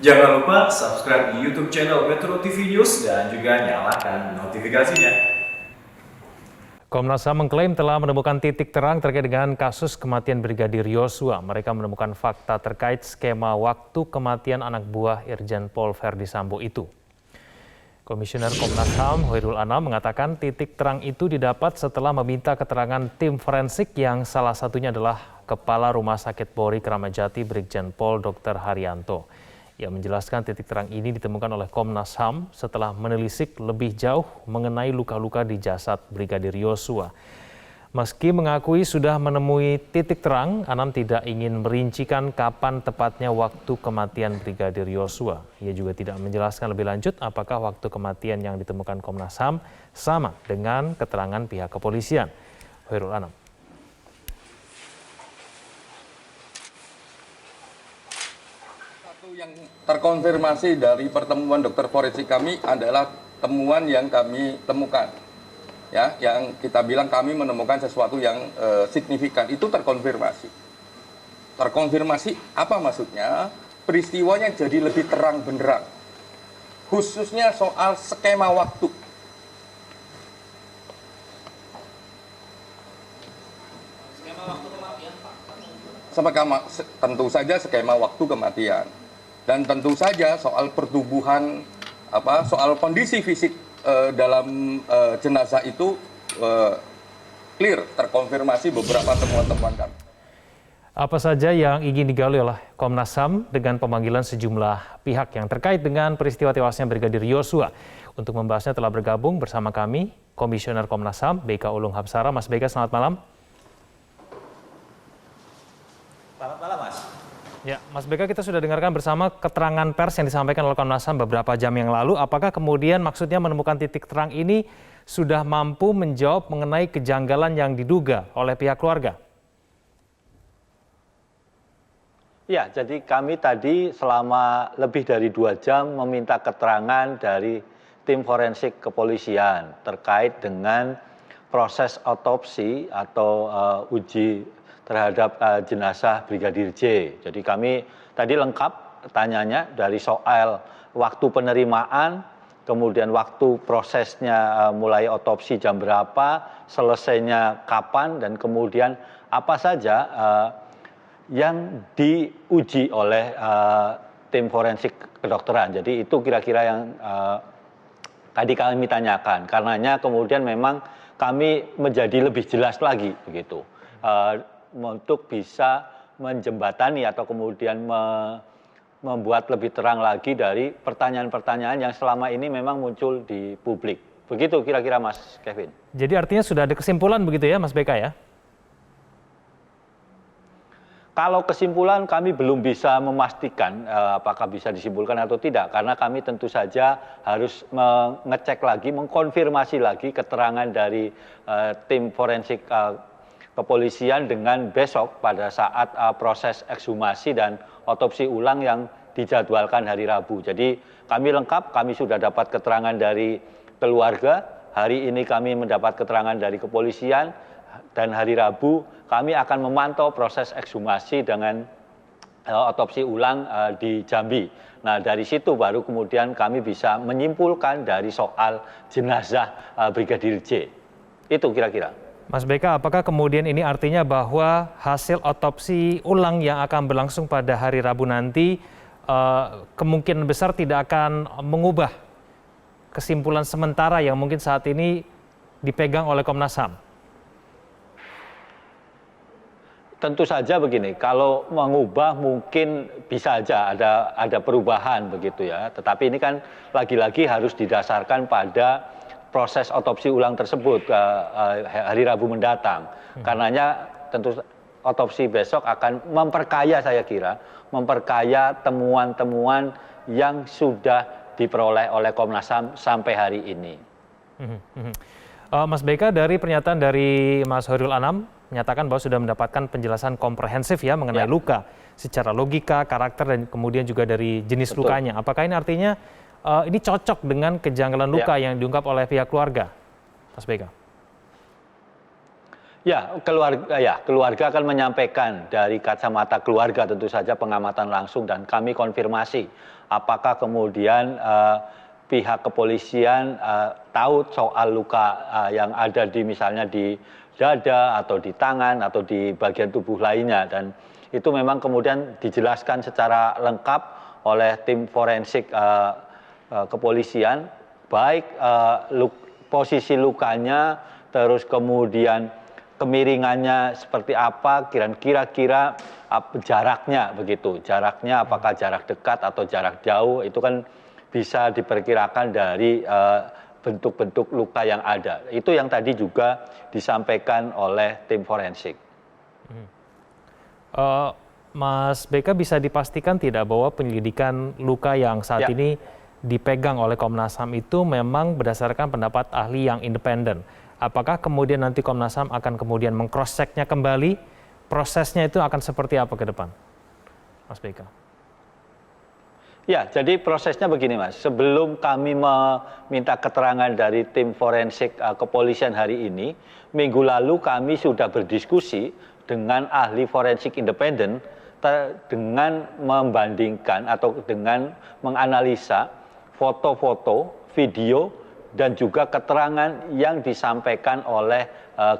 Jangan lupa subscribe di YouTube channel Metro TV News dan juga nyalakan notifikasinya. Komnas HAM mengklaim telah menemukan titik terang terkait dengan kasus kematian Brigadir Yosua. Mereka menemukan fakta terkait skema waktu kematian anak buah Irjen Pol Verdi Sambo itu. Komisioner Komnas HAM Hoirul Anam mengatakan titik terang itu didapat setelah meminta keterangan tim forensik yang salah satunya adalah Kepala Rumah Sakit Polri Kramat Jati Brigjen Pol Dr. Haryanto. Ia menjelaskan titik terang ini ditemukan oleh Komnas HAM setelah menelisik lebih jauh mengenai luka-luka di jasad Brigadir Yosua. Meski mengakui sudah menemui titik terang, Anam tidak ingin merincikan kapan tepatnya waktu kematian Brigadir Yosua. Ia juga tidak menjelaskan lebih lanjut apakah waktu kematian yang ditemukan Komnas HAM sama dengan keterangan pihak kepolisian. Hoirul Anam. Yang terkonfirmasi dari pertemuan dokter forensik kami adalah temuan yang kami temukan, ya, yang kita bilang kami menemukan sesuatu yang signifikan, itu terkonfirmasi. Terkonfirmasi apa maksudnya? Peristiwanya jadi lebih terang benderang, khususnya soal skema waktu. Tentu saja skema waktu kematian. Dan tentu saja soal pertubuhan, soal kondisi fisik dalam jenazah itu clear, terkonfirmasi beberapa temuan-temuan kami. Apa saja yang ingin digali oleh Komnas HAM dengan pemanggilan sejumlah pihak yang terkait dengan peristiwa tewasnya Brigadir Yosua. Untuk membahasnya telah bergabung bersama kami Komisioner Komnas HAM BK Ulung Hapsara. Mas BK, selamat malam. Selamat malam, Mas. Ya, Mas BK, kita sudah dengarkan bersama keterangan pers yang disampaikan oleh Komnas HAM beberapa jam yang lalu. Apakah kemudian maksudnya menemukan titik terang ini sudah mampu menjawab mengenai kejanggalan yang diduga oleh pihak keluarga? Ya, jadi kami tadi selama lebih dari 2 jam meminta keterangan dari tim forensik kepolisian terkait dengan proses otopsi atau uji terhadap jenazah Brigadir J. Jadi kami tadi lengkap tanyanya dari soal waktu penerimaan, kemudian waktu prosesnya mulai otopsi jam berapa, selesainya kapan, dan kemudian apa saja yang diuji oleh tim forensik kedokteran. Jadi itu kira-kira yang tadi kami tanyakan. Karenanya kemudian memang kami menjadi lebih jelas lagi begitu. Untuk bisa menjembatani atau kemudian membuat lebih terang lagi dari pertanyaan-pertanyaan yang selama ini memang muncul di publik. Begitu kira-kira Mas Kevin. Jadi artinya sudah ada kesimpulan begitu ya Mas BK ya? Kalau kesimpulan kami belum bisa memastikan apakah bisa disimpulkan atau tidak, karena kami tentu saja harus mengecek lagi, mengkonfirmasi lagi keterangan dari tim forensik kepolisian dengan besok pada saat proses ekshumasi dan otopsi ulang yang dijadwalkan hari Rabu. Jadi kami lengkap, kami sudah dapat keterangan dari keluarga, hari ini kami mendapat keterangan dari kepolisian, dan hari Rabu kami akan memantau proses ekshumasi dengan otopsi ulang di Jambi. Nah, dari situ baru kemudian kami bisa menyimpulkan dari soal jenazah Brigadir J. Itu kira-kira. Mas BK, apakah kemudian ini artinya bahwa hasil otopsi ulang yang akan berlangsung pada hari Rabu nanti kemungkinan besar tidak akan mengubah kesimpulan sementara yang mungkin saat ini dipegang oleh Komnas HAM? Tentu saja begini, kalau mengubah mungkin bisa aja ada perubahan begitu ya. Tetapi ini kan lagi-lagi harus didasarkan pada proses otopsi ulang tersebut hari Rabu mendatang. Karenanya tentu otopsi besok akan memperkaya, saya kira, memperkaya temuan-temuan yang sudah diperoleh oleh Komnas HAM sampai hari ini. Mas BK, dari pernyataan dari Mas Hoirul Anam menyatakan bahwa sudah mendapatkan penjelasan komprehensif ya mengenai luka secara logika, karakter, dan kemudian juga dari jenis lukanya. Apakah ini artinya ini cocok dengan kejanggalan luka yang diungkap oleh pihak keluarga, Mas BK? Keluarga akan menyampaikan dari kacamata keluarga tentu saja pengamatan langsung dan kami konfirmasi apakah kemudian pihak kepolisian tahu soal luka yang ada di misalnya di dada atau di tangan atau di bagian tubuh lainnya, dan itu memang kemudian dijelaskan secara lengkap oleh tim forensik kepolisian, baik posisi lukanya, terus kemudian kemiringannya seperti apa, kira-kira jaraknya begitu. Jaraknya apakah jarak dekat atau jarak jauh, itu kan bisa diperkirakan dari bentuk-bentuk luka yang ada. Itu yang tadi juga disampaikan oleh tim forensik. Mas BK, bisa dipastikan tidak bahwa penyelidikan luka yang saat ini dipegang oleh Komnas HAM itu memang berdasarkan pendapat ahli yang independen? Apakah kemudian nanti Komnas HAM akan kemudian meng-cross-check-nya kembali? Prosesnya itu akan seperti apa ke depan, Mas BK? Ya, jadi prosesnya begini, Mas. Sebelum kami meminta keterangan dari tim forensik kepolisian hari ini, minggu lalu kami sudah berdiskusi dengan ahli forensik independen dengan membandingkan atau dengan menganalisa foto-foto, video, dan juga keterangan yang disampaikan oleh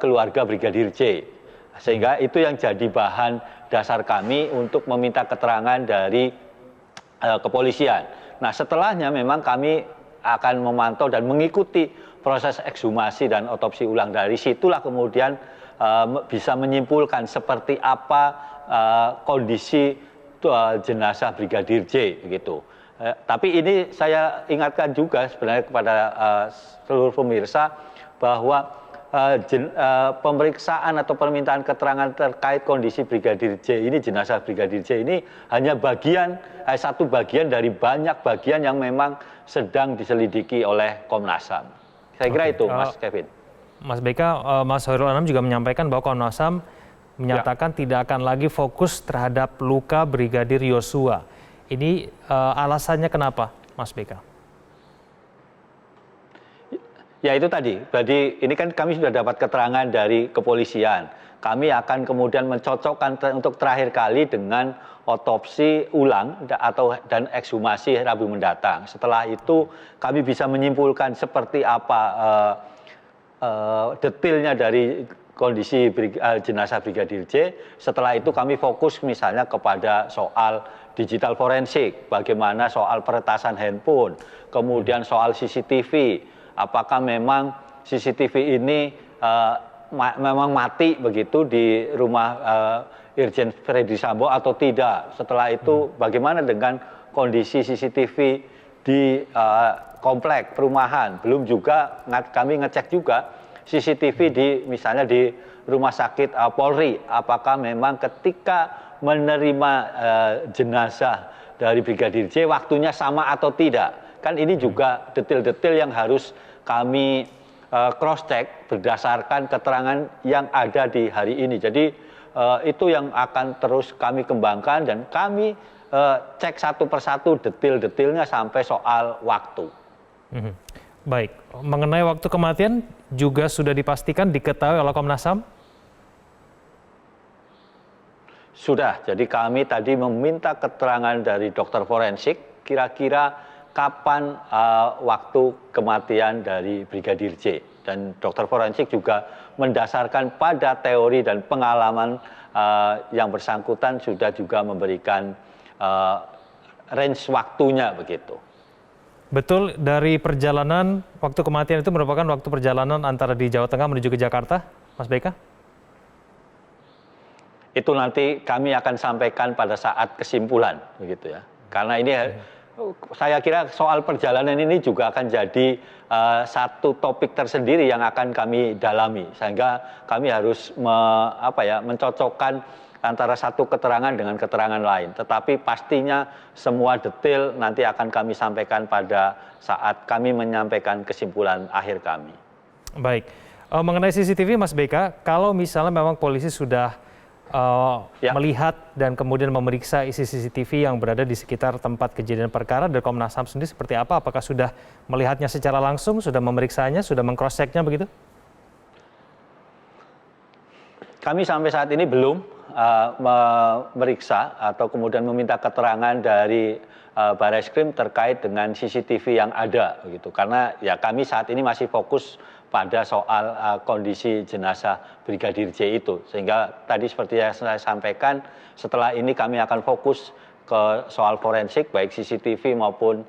keluarga Brigadir J. Sehingga itu yang jadi bahan dasar kami untuk meminta keterangan dari kepolisian. Nah, setelahnya memang kami akan memantau dan mengikuti proses ekshumasi dan otopsi ulang. Dari situlah kemudian bisa menyimpulkan seperti apa kondisi jenazah Brigadir J begitu. Tapi ini saya ingatkan juga sebenarnya kepada seluruh pemirsa bahwa pemeriksaan atau permintaan keterangan terkait kondisi Brigadir J ini, jenazah Brigadir J ini hanya satu bagian dari banyak bagian yang memang sedang diselidiki oleh Komnas HAM. Saya kira itu, Mas Kevin. Mas BK, Mas Hoirul Anam juga menyampaikan bahwa Komnas HAM menyatakan tidak akan lagi fokus terhadap luka Brigadir Yosua. Ini alasannya kenapa, Mas BK? Ya itu tadi, jadi ini kan kami sudah dapat keterangan dari kepolisian. Kami akan kemudian mencocokkan untuk terakhir kali dengan otopsi ulang dan ekshumasi Rabu mendatang. Setelah itu kami bisa menyimpulkan seperti apa detailnya dari kondisi jenazah Brigadir J. Setelah itu kami fokus misalnya kepada soal digital forensik, bagaimana soal peretasan handphone, kemudian soal CCTV, apakah memang CCTV ini memang mati begitu di rumah Irjen Verdi Sambo atau tidak. Setelah itu bagaimana dengan kondisi CCTV di komplek perumahan. Belum juga kami ngecek juga CCTV misalnya di rumah sakit Polri, apakah memang ketika menerima jenazah dari Brigadir J waktunya sama atau tidak. Kan ini juga detail-detail yang harus kami cross-check berdasarkan keterangan yang ada di hari ini. Jadi itu yang akan terus kami kembangkan dan kami cek satu persatu detail-detailnya sampai soal waktu. Baik, mengenai waktu kematian juga sudah dipastikan diketahui oleh Komnas HAM? Sudah, jadi kami tadi meminta keterangan dari dokter forensik kira-kira kapan waktu kematian dari Brigadir J. Dan dokter forensik juga mendasarkan pada teori dan pengalaman yang bersangkutan sudah juga memberikan range waktunya begitu. Betul, dari perjalanan waktu kematian itu merupakan waktu perjalanan antara di Jawa Tengah menuju ke Jakarta, Mas BK? Itu nanti kami akan sampaikan pada saat kesimpulan begitu ya. Karena ini saya kira soal perjalanan ini juga akan jadi satu topik tersendiri yang akan kami dalami, sehingga kami harus mencocokkan antara satu keterangan dengan keterangan lain. Tetapi pastinya semua detail nanti akan kami sampaikan pada saat kami menyampaikan kesimpulan akhir kami. Baik, mengenai CCTV Mas BK, kalau misalnya memang polisi sudah melihat dan kemudian memeriksa isi CCTV yang berada di sekitar tempat kejadian perkara, dari Komnas HAM sendiri seperti apa? Apakah sudah melihatnya secara langsung, sudah memeriksanya, sudah meng-cross-check-nya begitu? Kami sampai saat ini belum memeriksa atau kemudian meminta keterangan dari Barreskrim terkait dengan CCTV yang ada, begitu. Karena ya kami saat ini masih fokus pada soal kondisi jenazah Brigadir J itu. Sehingga tadi seperti yang saya sampaikan, setelah ini kami akan fokus ke soal forensik, baik CCTV maupun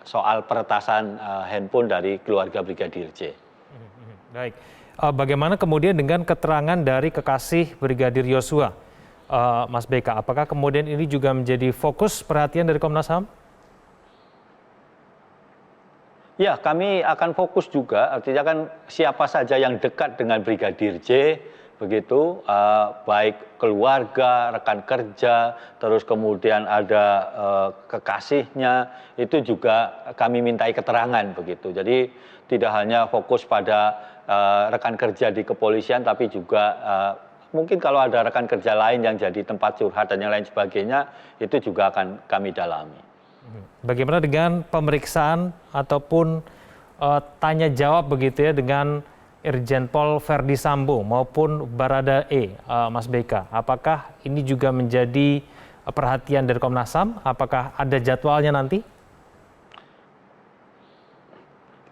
soal peretasan handphone dari keluarga Brigadir J. Baik, bagaimana kemudian dengan keterangan dari kekasih Brigadir Yosua, Mas BK? Apakah kemudian ini juga menjadi fokus perhatian dari Komnas HAM? Ya, kami akan fokus juga, artinya kan siapa saja yang dekat dengan Brigadir J, begitu, baik keluarga, rekan kerja, terus kemudian ada kekasihnya, itu juga kami mintai keterangan, begitu. Jadi tidak hanya fokus pada rekan kerja di kepolisian, tapi juga mungkin kalau ada rekan kerja lain yang jadi tempat curhat dan yang lain sebagainya, itu juga akan kami dalami. Bagaimana dengan pemeriksaan ataupun tanya jawab begitu ya dengan Irjen Pol Verdi Sambo maupun Baradae, Mas BK? Apakah ini juga menjadi perhatian dari Komnas HAM? Apakah ada jadwalnya nanti?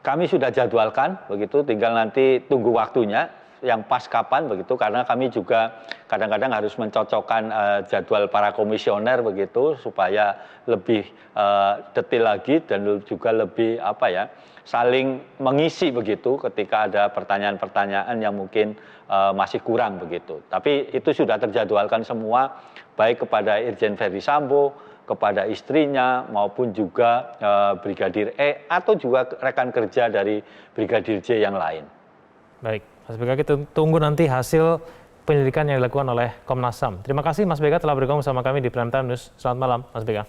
Kami sudah jadwalkan, begitu, tinggal nanti tunggu waktunya yang pas kapan, begitu, karena kami juga kadang-kadang harus mencocokkan jadwal para komisioner, begitu, supaya lebih detail lagi dan juga lebih saling mengisi, begitu, ketika ada pertanyaan-pertanyaan yang mungkin masih kurang, begitu. Tapi itu sudah terjadwalkan semua, baik kepada Irjen Verdi Sambo, kepada istrinya maupun juga Brigadir E atau juga rekan kerja dari Brigadir J yang lain. Baik, Mas BK, kita tunggu nanti hasil penyelidikan yang dilakukan oleh Komnas HAM. Terima kasih Mas BK telah bergabung bersama kami di Prime Time News. Selamat malam, Mas BK.